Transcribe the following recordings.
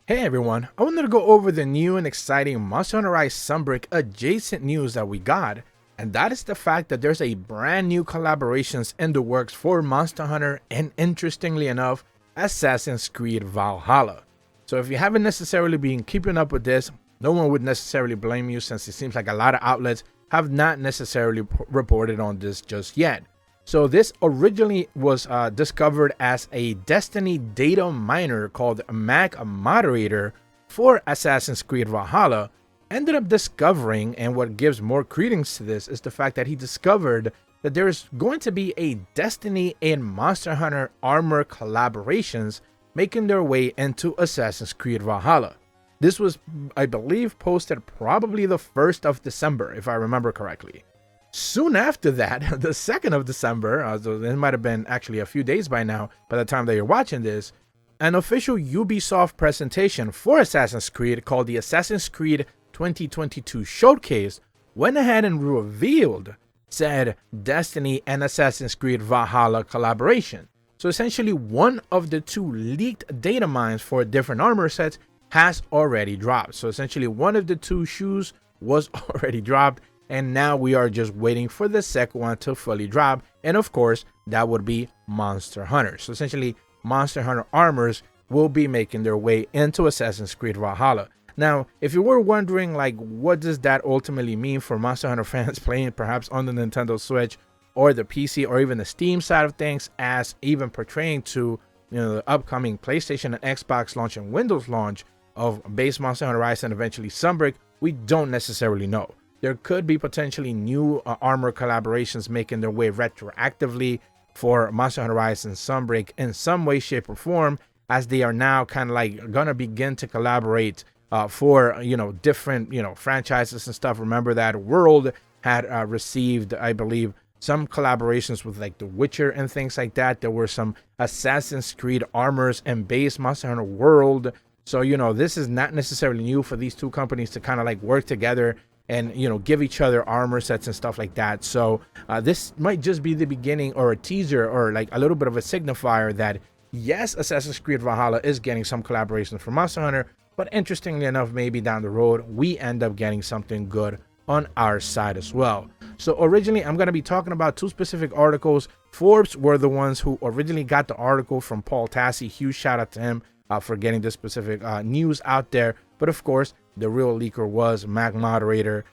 Hey everyone, I wanted to go over the new and exciting Hunter Rise Sunbreak adjacent news that we got, and that is the fact that there's a brand new collaborations in the works for Monster Hunter and, interestingly enough, Assassin's Creed Valhalla. So if you haven't necessarily been keeping up with this, no one would necessarily blame you, since it seems like a lot of outlets have not necessarily reported on this just yet. So this originally was discovered as a Destiny data miner called Magmoderator for Assassin's Creed Valhalla. Ended up discovering, and what gives more credence to this is the fact that he discovered that there is going to be a Destiny and Monster Hunter armor collaborations making their way into Assassin's Creed Valhalla. This was, I believe, posted probably the 1st of December, if I remember correctly. Soon after that, the 2nd of December, so it might have been actually a few days by now, by the time that you're watching this, an official Ubisoft presentation for Assassin's Creed called the Assassin's Creed 2022 Showcase went ahead and revealed said Destiny and Assassin's Creed Valhalla collaboration. So essentially, one of the two leaked data mines for different armor sets has already dropped. So essentially, one of the two shoes was already dropped, and now we are just waiting for the second one to fully drop, and of course that would be Monster Hunter. So essentially, Monster Hunter armors will be making their way into Assassin's Creed Valhalla. Now, if you were wondering, like, what does that ultimately mean for Monster Hunter fans playing perhaps on the Nintendo Switch or the PC or even the Steam side of things, as even portraying to, you know, the upcoming PlayStation and Xbox launch and Windows launch of base Monster Hunter Rise and eventually Sunbreak, we don't necessarily know. There could be potentially new armor collaborations making their way retroactively for Monster Hunter Rise and Sunbreak in some way, shape, or form, as they are now kind of like gonna begin to collaborate for, you know, different, you know, franchises and stuff. Remember that World had received, I believe, some collaborations with like The Witcher and things like that. There were some Assassin's Creed armors and base Monster Hunter World. So, you know, this is not necessarily new for these two companies to kind of like work together and, you know, give each other armor sets and stuff like that. So this might just be the beginning or a teaser or like a little bit of a signifier that, yes, Assassin's Creed Valhalla is getting some collaborations from Monster Hunter, but interestingly enough, maybe down the road, we end up getting something good on our side as well. So originally, I'm going to be talking about two specific articles. Forbes were the ones who originally got the article from Paul Tassi. Huge shout out to him for getting this specific news out there. But of course, the real leaker was Magmoderator,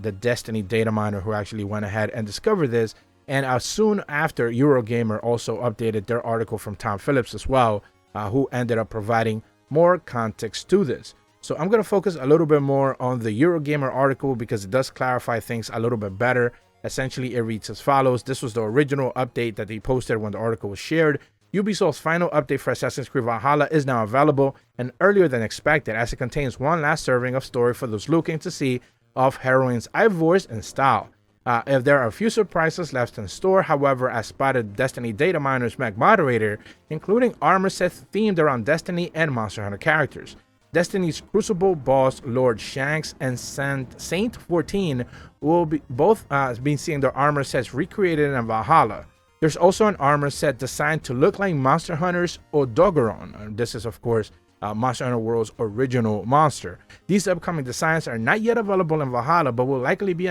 the Destiny data miner, who actually went ahead and discovered this. And soon after, Eurogamer also updated their article from Tom Phillips as well, who ended up providing more context to this. So I'm going to focus a little bit more on the Eurogamer article because it does clarify things a little bit better. Essentially, it reads as follows. This was the original update that they posted when the article was shared. Ubisoft's final update for Assassin's Creed Valhalla is now available, and earlier than expected, as it contains one last serving of story for those looking to see of heroine's eye voice and style. If there are a few surprises left in store, however, as spotted Destiny data miners Magmoderator, including armor sets themed around Destiny and Monster Hunter characters. Destiny's Crucible boss Lord Shanks and Saint 14 will be both been seeing their armor sets recreated in Valhalla. There's also an armor set designed to look like Monster Hunter's Odogaron. This is, of course, Monster Hunter World's original monster. These upcoming designs are not yet available in Valhalla, but will likely be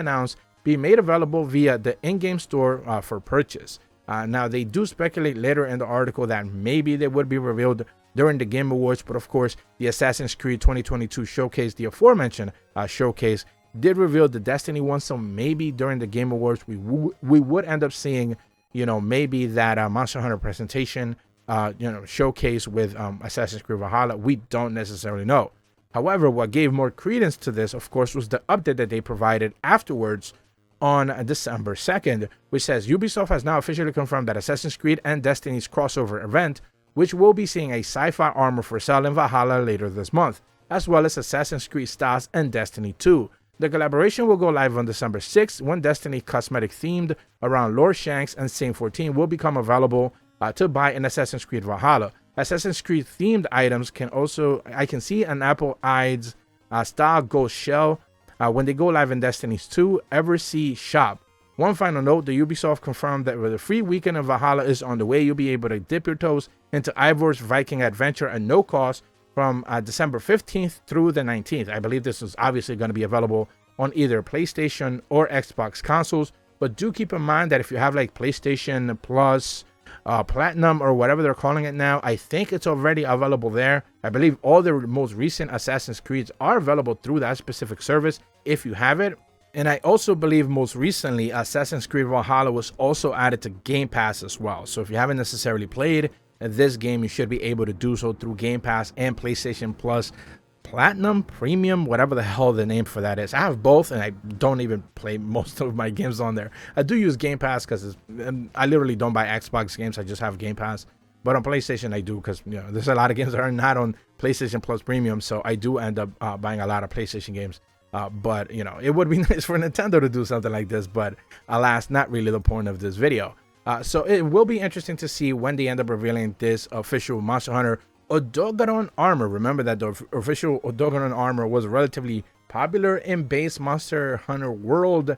made available via the in-game store for purchase. Now, they do speculate later in the article that maybe they would be revealed during the Game Awards, but of course, the Assassin's Creed 2022 showcase, the aforementioned showcase, did reveal the Destiny one, so maybe during the Game Awards, we would end up seeing, you know, maybe that Monster Hunter presentation, you know, showcase with Assassin's Creed Valhalla. We don't necessarily know. However, what gave more credence to this, of course, was the update that they provided afterwards on December 2nd, which says Ubisoft has now officially confirmed that Assassin's Creed and Destiny's crossover event, which will be seeing a sci-fi armor for sale in Valhalla later this month, as well as Assassin's Creed Stars and Destiny 2. The collaboration will go live on December 6th when Destiny cosmetic themed around Lord Shanks and Saint 14 will become available to buy in Assassin's Creed Valhalla. Assassin's Creed themed items can also, I can see an Apple Eyes style ghost shell when they go live in Destiny 2 Eversea shop. One final note, the Ubisoft confirmed that with a free weekend in Valhalla is on the way, you'll be able to dip your toes into Ivor's Viking adventure at no cost from December 15th through the 19th. I believe this is obviously going to be available on either PlayStation or Xbox consoles, but do keep in mind that if you have like PlayStation Plus, Platinum, or whatever they're calling it now, I think it's already available there. I believe all the most recent Assassin's Creeds are available through that specific service if you have it. And I also believe most recently Assassin's Creed Valhalla was also added to Game Pass as well. So if you haven't necessarily played this game, you should be able to do so through Game Pass and PlayStation Plus Platinum, Premium, whatever the hell the name for that is. I have both, and I don't even play most of my games on there. I do use Game Pass because I literally don't buy Xbox games. I just have Game Pass. But on PlayStation, I do, because there's a lot of games that are not on PlayStation Plus Premium, so I do end up buying a lot of PlayStation games. But it would be nice for Nintendo to do something like this, but alas, not really the point of this video. So it will be interesting to see when they end up revealing this official Monster Hunter Odogaron armor. Remember that the official Odogaron armor was relatively popular in base Monster Hunter world,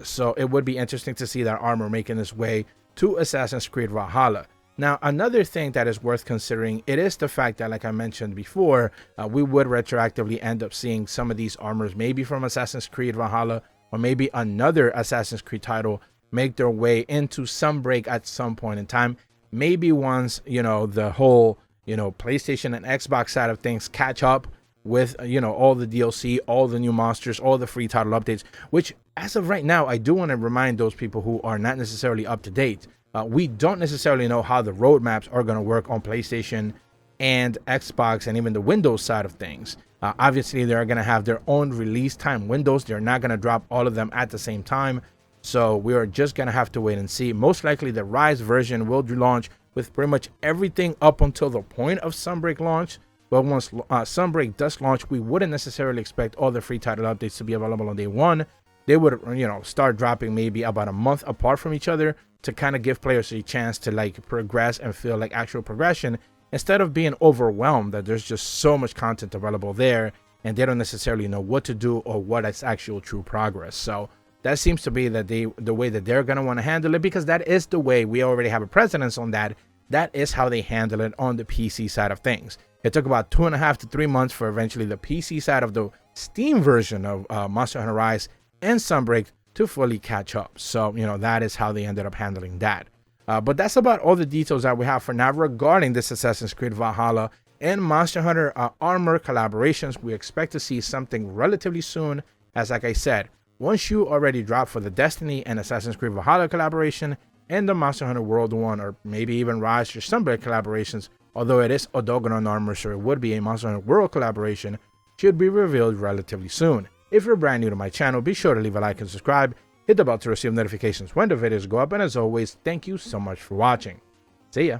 so it would be interesting to see that armor making its way to Assassin's Creed Valhalla. Now, another thing that is worth considering, it is the fact that, like I mentioned before, we would retroactively end up seeing some of these armors maybe from Assassin's Creed Valhalla, or maybe another Assassin's Creed title make their way into Sunbreak at some point in time. Maybe once the whole PlayStation and Xbox side of things catch up with all the DLC, all the new monsters, all the free title updates, which as of right now, I do want to remind those people who are not necessarily up to date, we don't necessarily know how the roadmaps are going to work on PlayStation and Xbox and even the Windows side of things. Obviously, they're going to have their own release time windows. They're not going to drop all of them at the same time, so we are just going to have to wait and see. Most likely the Rise version will launch with pretty much everything up until the point of Sunbreak launch. But once Sunbreak does launch, we wouldn't necessarily expect all the free title updates to be available on day one. They would, start dropping maybe about a month apart from each other to kind of give players a chance to like progress and feel like actual progression, instead of being overwhelmed that there's just so much content available there and they don't necessarily know what to do or what is actual true progress. So that seems to be that the way that they're going to want to handle it, because that is the way we already have a precedence on that. That is how they handle it on the PC side of things. It took about 2.5 to 3 months for eventually the PC side of the Steam version of Monster Hunter Rise and Sunbreak to fully catch up. So, that is how they ended up handling that. But that's about all the details that we have for now regarding this Assassin's Creed Valhalla and Monster Hunter armor collaborations. We expect to see something relatively soon, as like I said, one shoe already dropped for the Destiny and Assassin's Creed Valhalla collaboration, and the Monster Hunter World 1 or maybe even Rise or Sunbreak collaborations, although it is Odogaron armor, so it would be a Monster Hunter World collaboration, should be revealed relatively soon. If you're brand new to my channel, be sure to leave a like and subscribe, hit the bell to receive notifications when the videos go up, and as always, thank you so much for watching. See ya!